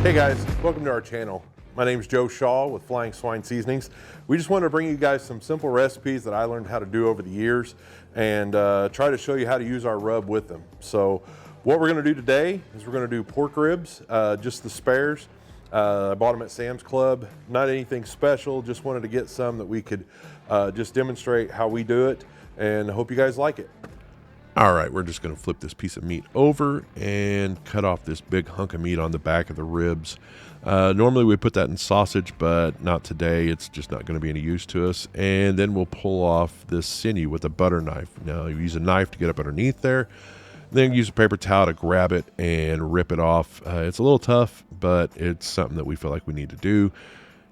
Hey guys, welcome to our channel. My name is Joe Shaw with Flying Swine Seasonings. We just wanted to bring you guys some simple recipes that I learned how to do over the years and try to show you how to use our rub with them. So what we're going to do today is we're going to do pork ribs, just the spares. I bought them at Sam's Club, not anything special, just wanted to get some that we could just demonstrate how we do it, and I hope you guys like it. All right, we're just going to flip this piece of meat over and cut off this big hunk of meat on the back of the ribs. Normally we put that in sausage, but not today. It's just not going to be any use to us. And then we'll pull off this sinew with a butter knife. Now you use a knife to get up underneath there. Then use a paper towel to grab it and rip it off. It's a little tough, but it's something that we feel like we need to do.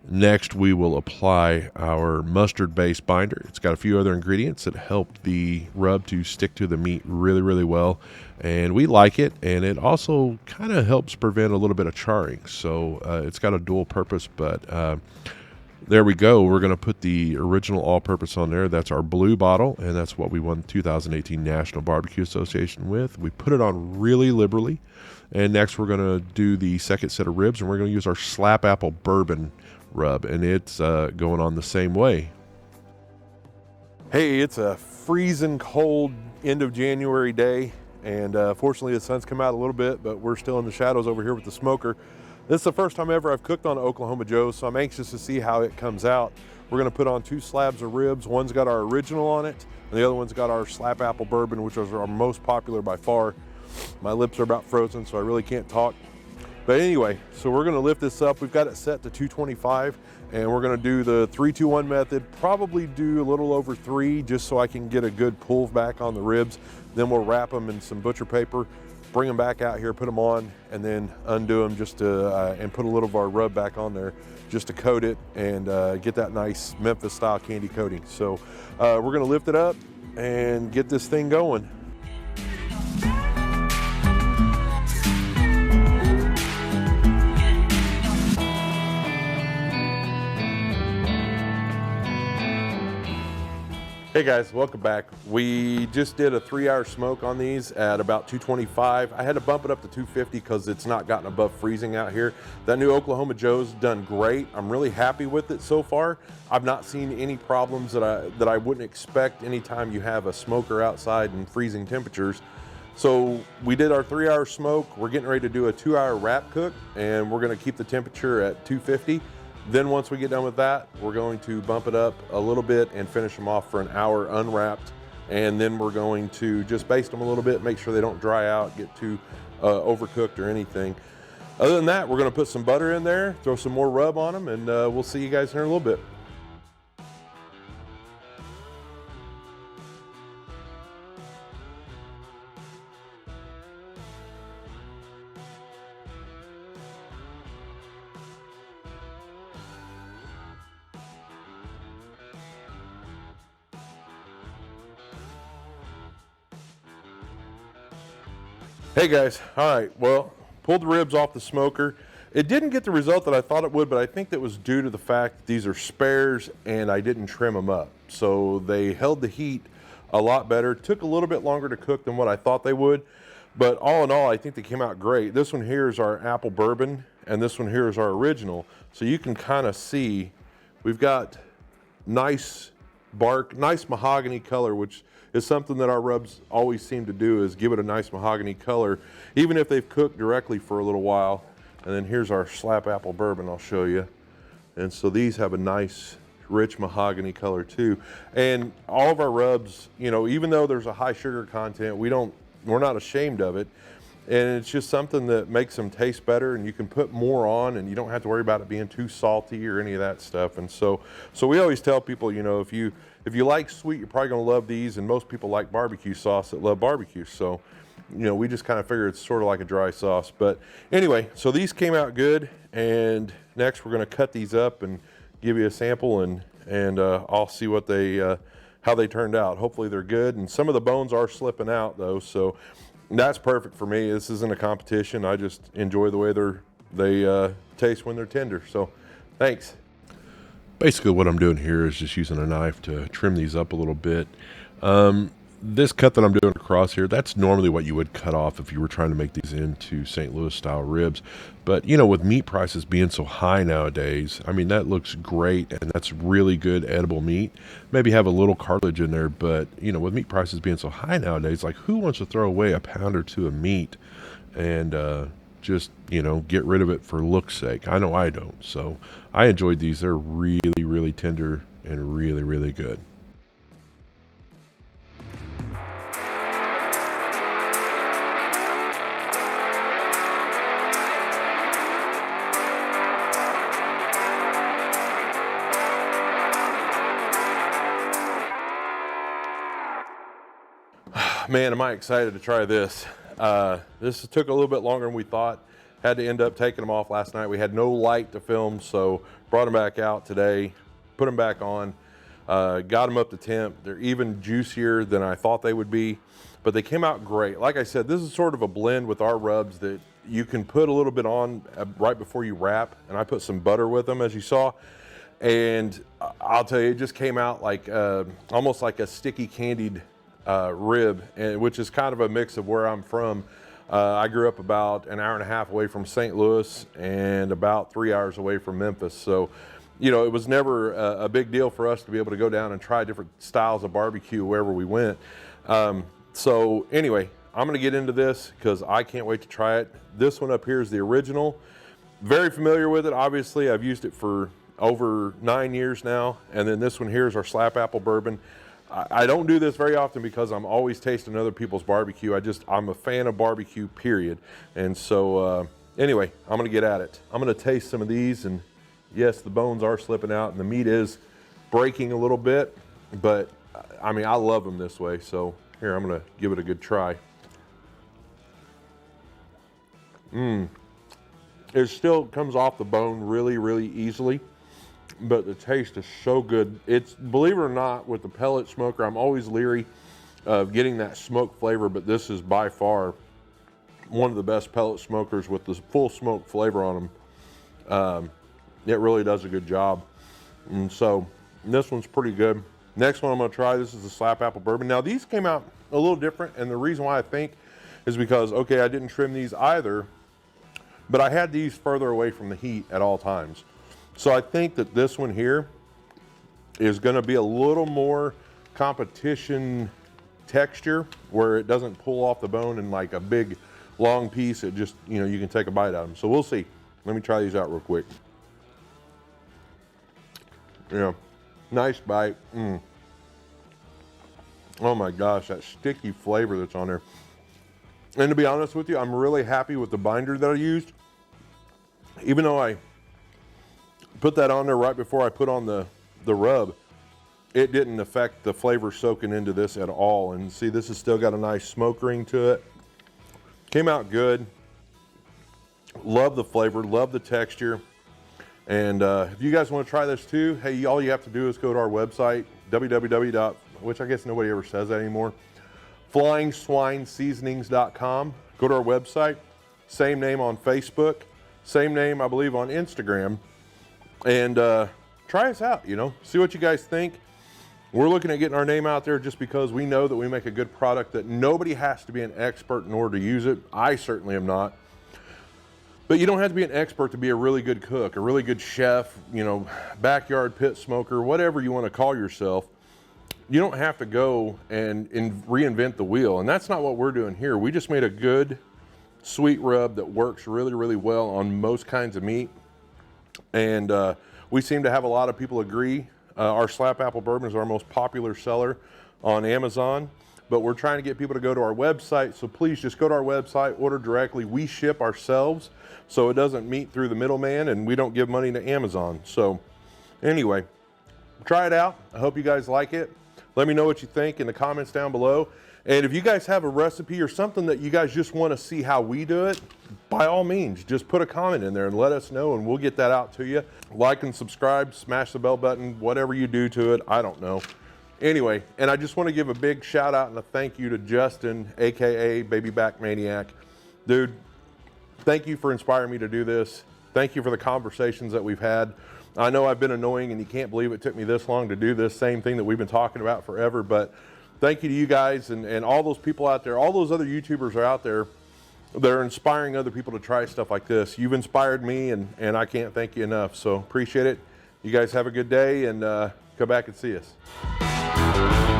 Next, we will apply our mustard-based binder. It's got a few other ingredients that help the rub to stick to the meat really, really well. And we like it, and it also kind of helps prevent a little bit of charring. So it's got a dual purpose, but there we go. We're going to put the original all-purpose on there. That's our blue bottle, and that's what we won the 2018 National Barbecue Association with. We put it on really liberally. And next, we're going to do the second set of ribs, and we're going to use our Slap Apple Bourbon rub, and it's going on the same way. Hey, it's a freezing cold end of January day, and fortunately the sun's come out a little bit, but we're still in the shadows over here with the smoker. This is the first time ever I've cooked on Oklahoma Joe's, so I'm anxious to see how it comes out. We're going to put on 2 slabs of ribs. One's got our original on it, and the other one's got our Slap Apple Bourbon, which was our most popular by far. My lips are about frozen, so I really can't talk. But anyway, so we're going to lift this up. We've got it set to 225, and we're going to do the 3-2-1 method. Probably do a little over 3, just so I can get a good pull back on the ribs. Then we'll wrap them in some butcher paper, bring them back out here, put them on, and then undo them just to and put a little of our rub back on there just to coat it and get that nice Memphis style candy coating. So we're going to lift it up and get this thing going. Hey guys, welcome back. We just did a 3-hour smoke on these at about 225. I had to bump it up to 250 because it's not gotten above freezing out here. That new Oklahoma Joe's done great. I'm really happy with it so far. I've not seen any problems that I wouldn't expect anytime you have a smoker outside in freezing temperatures. So we did our 3-hour smoke. We're getting ready to do a 2-hour wrap cook, and we're gonna keep the temperature at 250. Then once we get done with that, we're going to bump it up a little bit and finish them off for an hour unwrapped. And then we're going to just baste them a little bit, make sure they don't dry out, get too overcooked or anything. Other than that, we're gonna put some butter in there, throw some more rub on them, and we'll see you guys here in a little bit. Hey guys, all right, well, pulled the ribs off the smoker. It didn't get the result that I thought it would, but I think that was due to the fact that these are spares and I didn't trim them up. So they held the heat a lot better. Took a little bit longer to cook than what I thought they would, but all in all, I think they came out great. This one here is our apple bourbon, and this one here is our original. So you can kind of see we've got nice bark, nice mahogany color, which is something that our rubs always seem to do, is give it a nice mahogany color, even if they've cooked directly for a little while. And then here's our Slap Apple Bourbon I'll show you. And so these have a nice, rich mahogany color too. And all of our rubs, you know, even though there's a high sugar content, we're not ashamed of it. And it's just something that makes them taste better, and you can put more on and you don't have to worry about it being too salty or any of that stuff. And so we always tell people, you know, if you like sweet, you're probably gonna love these, and most people like barbecue sauce that love barbecue. So, you know, we just kind of figure it's sort of like a dry sauce. But anyway, so these came out good, and next we're gonna cut these up and give you a sample, and I'll see what how they turned out. Hopefully they're good, and some of the bones are slipping out though, so that's perfect for me. This isn't a competition. I just enjoy the way they taste when they're tender. So thanks. Basically what I'm doing here is just using a knife to trim these up a little bit. this cut that I'm doing across here, that's normally what you would cut off if you were trying to make these into St. Louis style ribs. But, you know, with meat prices being so high nowadays, I mean, that looks great and that's really good edible meat. Maybe have a little cartilage in there, but, you know, with meat prices being so high nowadays, like who wants to throw away a pound or two of meat and just, you know, get rid of it for look's sake? I know I don't. So I enjoyed these. They're really, really tender and really, really good. Man, am I excited to try this. This took a little bit longer than we thought. Had to end up taking them off last night. We had no light to film, so brought them back out today, put them back on, got them up to temp. They're even juicier than I thought they would be, but they came out great. Like I said, this is sort of a blend with our rubs that you can put a little bit on right before you wrap, and I put some butter with them, as you saw. And I'll tell you, it just came out like almost like a sticky candied rib, which is kind of a mix of where I'm from. I grew up about an hour and a half away from St. Louis and about 3 hours away from Memphis. So, you know, it was never a big deal for us to be able to go down and try different styles of barbecue wherever we went. So anyway, I'm going to get into this because I can't wait to try it. This one up here is the original. Very familiar with it. Obviously, I've used it for over 9 years now. And then this one here is our slap apple bourbon. I don't do this very often because I'm always tasting other people's barbecue. I'm a fan of barbecue, period. And so anyway, I'm gonna get at it. I'm gonna taste some of these, and yes, the bones are slipping out and the meat is breaking a little bit, but I mean, I love them this way. So here, I'm gonna give it a good try. It still comes off the bone really, really easily, but the taste is so good. It's, believe it or not, with the pellet smoker, I'm always leery of getting that smoke flavor, but this is by far one of the best pellet smokers with the full smoke flavor on them. It really does a good job. And so this one's pretty good. Next one I'm gonna try, this is the slap apple bourbon. Now these came out a little different, and the reason why I think is because, okay, I didn't trim these either, but I had these further away from the heat at all times. So I think that this one here is gonna be a little more competition texture, where it doesn't pull off the bone in like a big long piece. It just, you know, you can take a bite out of them. So we'll see. Let me try these out real quick. Yeah, nice bite. Oh my gosh, that sticky flavor that's on there. And to be honest with you, I'm really happy with the binder that I used. Even though I put that on there right before I put on the rub, it didn't affect the flavor soaking into this at all. And see, this has still got a nice smoke ring to it. Came out good. Love the flavor, love the texture. And if you guys want to try this too, hey, all you have to do is go to our website, which I guess nobody ever says that anymore, flyingswineseasonings.com. Go to our website, same name on Facebook, same name, I believe, on Instagram. And try us out, you know, see what you guys think. We're looking at getting our name out there just because we know that we make a good product that nobody has to be an expert in order to use it. I certainly am not. But you don't have to be an expert to be a really good cook, a really good chef, you know, backyard pit smoker, whatever you want to call yourself. You don't have to go and reinvent the wheel. And that's not what we're doing here. We just made a good sweet rub that works really, really well on most kinds of meat. And we seem to have a lot of people agree. Our slap apple bourbon is our most popular seller on Amazon, but we're trying to get people to go to our website. So please just go to our website, order directly. We ship ourselves, so it doesn't meet through the middleman, and we don't give money to Amazon. So anyway, try it out. I hope you guys like it. Let me know what you think in the comments down below. And if you guys have a recipe or something that you guys just want to see how we do it, by all means, just put a comment in there and let us know, and we'll get that out to you. Like and subscribe, smash the bell button, whatever you do to it, I don't know. Anyway, and I just want to give a big shout out and a thank you to Justin, AKA Baby Back Maniac. Dude, thank you for inspiring me to do this. Thank you for the conversations that we've had. I know I've been annoying, and you can't believe it took me this long to do this same thing that we've been talking about forever, but thank you to you guys and all those people out there. All those other YouTubers are out there. They're inspiring other people to try stuff like this. You've inspired me, and I can't thank you enough. So appreciate it. You guys have a good day, and come back and see us.